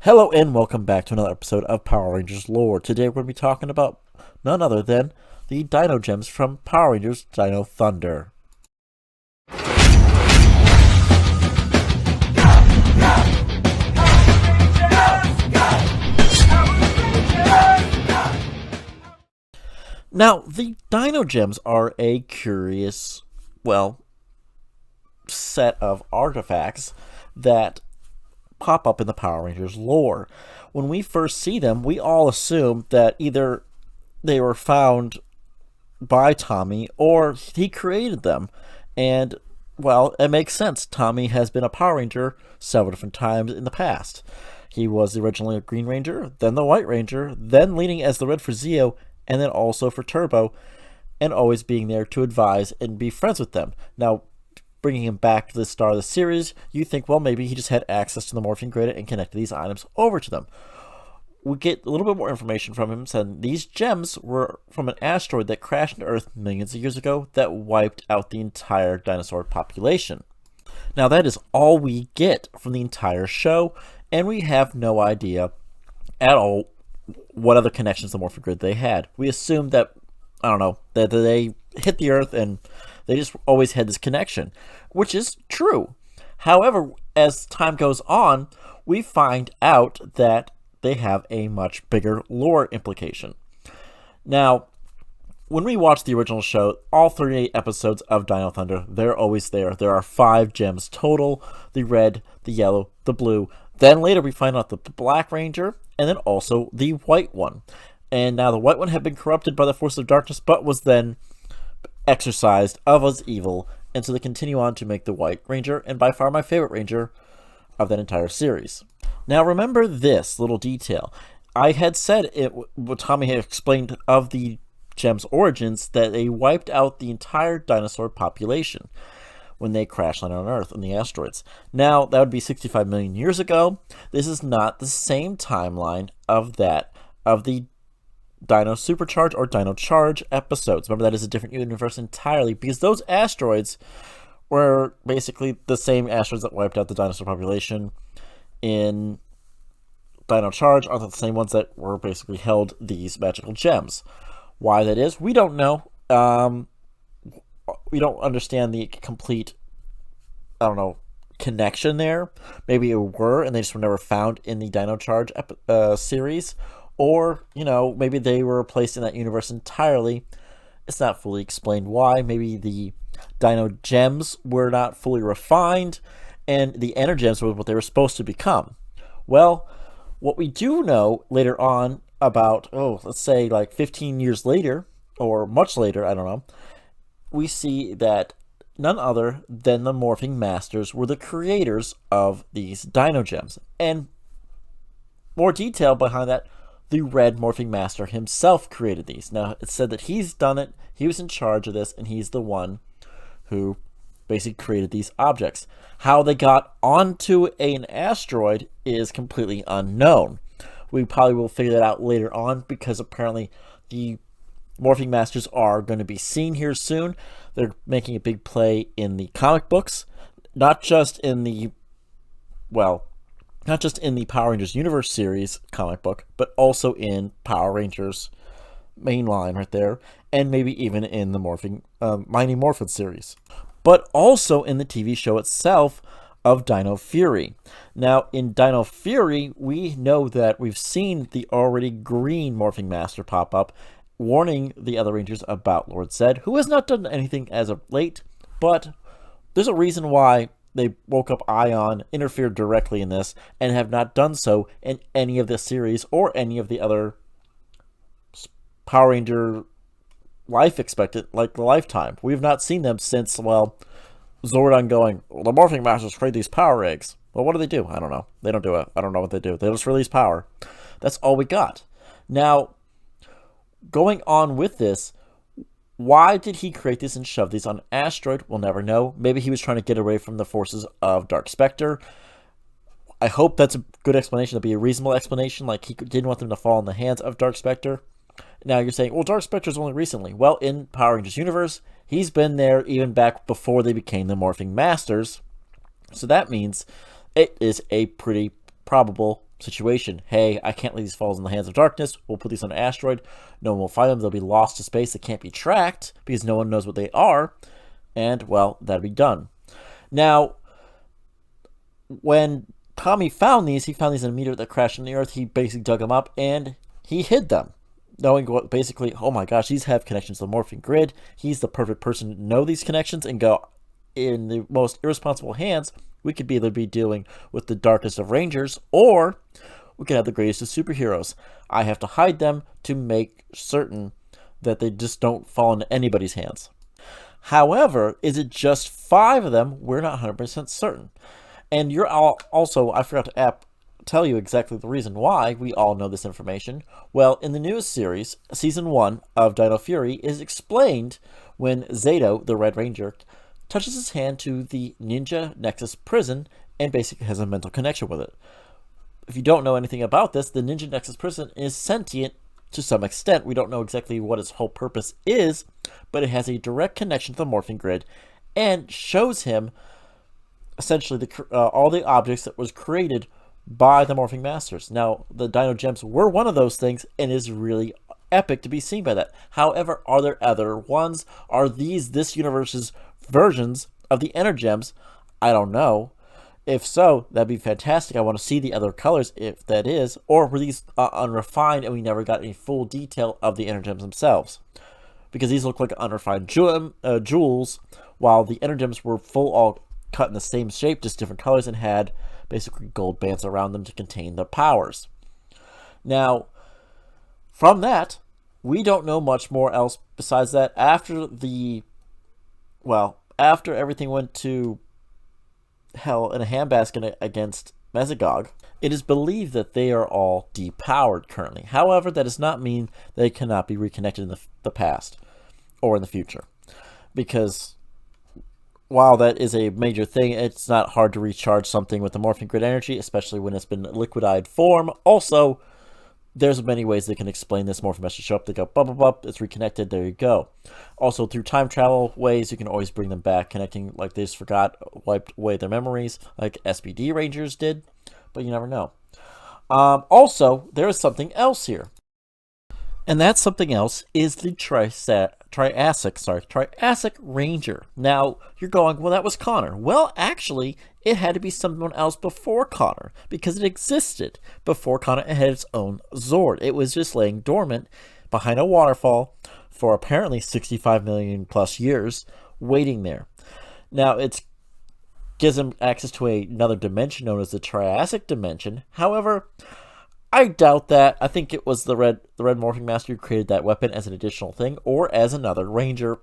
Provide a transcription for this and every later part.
Hello and welcome back to another episode of Power Rangers Lore. Today we're going to be talking about none other than the Dino Gems from Power Rangers Dino Thunder. Now, the Dino Gems are a curious, set of artifacts that pop up in the Power Rangers lore. When we first see them, we all assume that either they were found by Tommy or he created them. And, well, it makes sense. Tommy has been a Power Ranger several different times in the past. He was originally a Green Ranger, then the White Ranger, then leading as the Red for Zeo, and then also for Turbo, and always being there to advise and be friends with them. Now, bringing him back to the start of the series, you think, well, maybe he just had access to the morphing grid and connected these items over to them. We get a little bit more information from him, saying these gems were from an asteroid that crashed into Earth millions of years ago that wiped out the entire dinosaur population. Now, that is all we get from the entire show, and we have no idea at all what other connections to the morphing grid they had. We assume that, that they hit the Earth and they just always had this connection, which is true. However, as time goes on, we find out that they have a much bigger lore implication. Now, when we watch the original show, all 38 episodes of Dino Thunder, they're always there. There are 5 gems total: the red, the yellow, the blue. Then later we find out the Black Ranger, and then also the white one. And now the white one had been corrupted by the forces of darkness, but was then exorcised of as evil, and so they continue on to make the White Ranger, and by far my favorite Ranger of that entire series. Now remember this little detail. I had said what Tommy had explained of the gems' origins, that they wiped out the entire dinosaur population when they crash landed on Earth in the asteroids. Now, that would be 65 million years ago. This is not the same timeline of the Dino Supercharge or Dino Charge episodes. Remember, that is a different universe entirely, because those asteroids were basically the same asteroids that wiped out the dinosaur population in Dino Charge are the same ones that were basically held these magical gems. Why that is, we don't know. We don't understand the complete, connection there. Maybe it were, and they just were never found in the Dino Charge series. Or, maybe they were replaced in that universe entirely. It's not fully explained why. Maybe the Dino Gems were not fully refined, and the Energems were what they were supposed to become. Well, what we do know later on about, let's say like 15 years later, or much later, I don't know, we see that none other than the Morphing Masters were the creators of these Dino Gems. And more detail behind that, the Red Morphing Master himself created these. Now, it's said that he's done it, he was in charge of this, and he's the one who basically created these objects. How they got onto an asteroid is completely unknown. We probably will figure that out later on, because apparently the Morphing Masters are going to be seen here soon. They're making a big play in the comic books, not just in the Power Rangers Universe series comic book, but also in Power Rangers mainline right there, and maybe even in the Mighty Morphin series, but also in the TV show itself of Dino Fury. Now, in Dino Fury, we know that we've seen the already green Morphing Master pop up, warning the other Rangers about Lord Zed, who has not done anything as of late, but there's a reason why they woke up Ion, interfered directly in this, and have not done so in any of the series or any of the other Power Ranger life expected, like the Lifetime. We have not seen them since, Zordon going, the Morphing Masters create these power eggs. Well, what do they do? I don't know. They don't do it. I don't know what they do. They just release power. That's all we got. Now, going on with this, why did he create this and shove these on an asteroid? We'll never know. Maybe he was trying to get away from the forces of Dark Spectre. I hope that's a good explanation. That'd be a reasonable explanation. Like, he didn't want them to fall in the hands of Dark Spectre. Now you're saying, well, Dark Spectre's only recently. Well, in Power Rangers universe, he's been there even back before they became the Morphing Masters. So that means it is a pretty probable situation. Hey, I can't let these fall in the hands of darkness. We'll put these on an asteroid. No one will find them. They'll be lost to space. They can't be tracked because no one knows what they are. And, well, that'll be done. Now, when Tommy found these, he found these in a meteor that crashed on the Earth. He basically dug them up and he hid them, knowing what basically, oh my gosh, these have connections to the morphing grid. He's the perfect person to know these connections and go, in the most irresponsible hands, we could be either be dealing with the darkest of Rangers, or we could have the greatest of superheroes. I have to hide them to make certain that they just don't fall into anybody's hands. However, is it just 5 of them? We're not 100% certain. And you're all also, I forgot to tell you exactly the reason why we all know this information. Well, in the newest series, Season 1 of Dino Fury is explained when Zato, the Red Ranger, touches his hand to the Ninja Nexus prison and basically has a mental connection with it. If you don't know anything about this, the Ninja Nexus prison is sentient to some extent. We don't know exactly what its whole purpose is, but it has a direct connection to the morphing grid and shows him essentially all the objects that was created by the Morphing Masters. Now, the Dino Gems were one of those things and is really epic to be seen by that. However, are there other ones? Are these this universe's versions of the Energems? I don't know. If so, that'd be fantastic. I want to see the other colors if that is. Or were these unrefined and we never got any full detail of the Energems themselves? Because these look like unrefined jewels, while the Energems were full, all cut in the same shape, just different colors, and had basically gold bands around them to contain their powers. Now, from that, we don't know much more else besides that. After everything went to hell in a handbasket against Mesogog, it is believed that they are all depowered currently. However, that does not mean they cannot be reconnected in the past or in the future. Because while that is a major thing, it's not hard to recharge something with the morphing grid energy, especially when it's been liquidized form. Also, there's many ways they can explain this. Morphing messages show up, they go, blah, blah, blah, it's reconnected, there you go. Also, through time travel ways, you can always bring them back, connecting like they just forgot, wiped away their memories, like SBD Rangers did, but you never know. Also, there is something else here. And that something else is the Triassic Ranger. Now, you're going, well, that was Connor. Well, actually, it had to be someone else before Connor, because it existed before Connor. It had its own Zord. It was just laying dormant behind a waterfall for apparently 65 million plus years, waiting there. Now, it gives him access to another dimension known as the Triassic dimension. However, I doubt that. I think it was the Red Morphing Master who created that weapon as an additional thing, or as another Ranger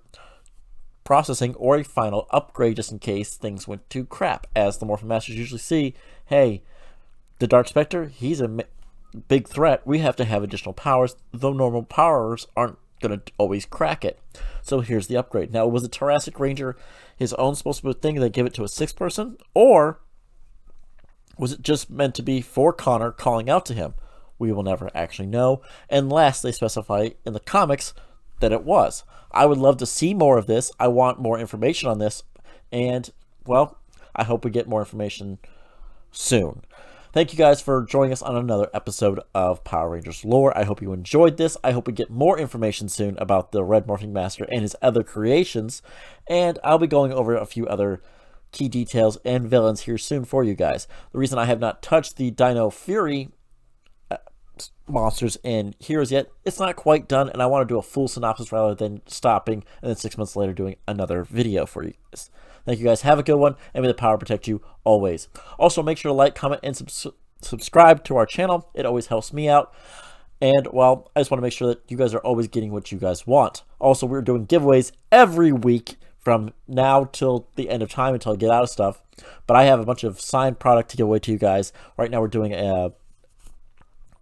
processing, or a final upgrade just in case things went to crap. As the Morphing Masters usually see, hey, the Dark Spectre, he's a big threat. We have to have additional powers, though normal powers aren't going to always crack it. So here's the upgrade. Now, was the Triassic Ranger his own supposed to be a thing that give it to a 6th person, or was it just meant to be for Connor calling out to him? We will never actually know, unless they specify in the comics that it was. I would love to see more of this. I want more information on this, and, well, I hope we get more information soon. Thank you guys for joining us on another episode of Power Rangers Lore. I hope you enjoyed this. I hope we get more information soon about the Red Morphing Master and his other creations, and I'll be going over a few other key details and villains here soon for you guys. The reason I have not touched the Dino Fury monsters and heroes yet, it's not quite done, and I want to do a full synopsis rather than stopping and then 6 months later doing another video for you guys. Thank you guys. Have a good one, and may the power protect you always. Also, make sure to like, comment, and subscribe to our channel. It always helps me out. And, well, I just want to make sure that you guys are always getting what you guys want. Also, we're doing giveaways every week from now till the end of time until I get out of stuff. But I have a bunch of signed product to give away to you guys. Right now we're doing a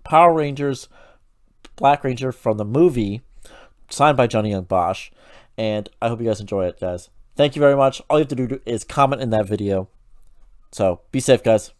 Power Rangers Black Ranger from the movie, signed by Johnny Young Bosch. And I hope you guys enjoy it, guys. Thank you very much. All you have to do is comment in that video. So, be safe, guys.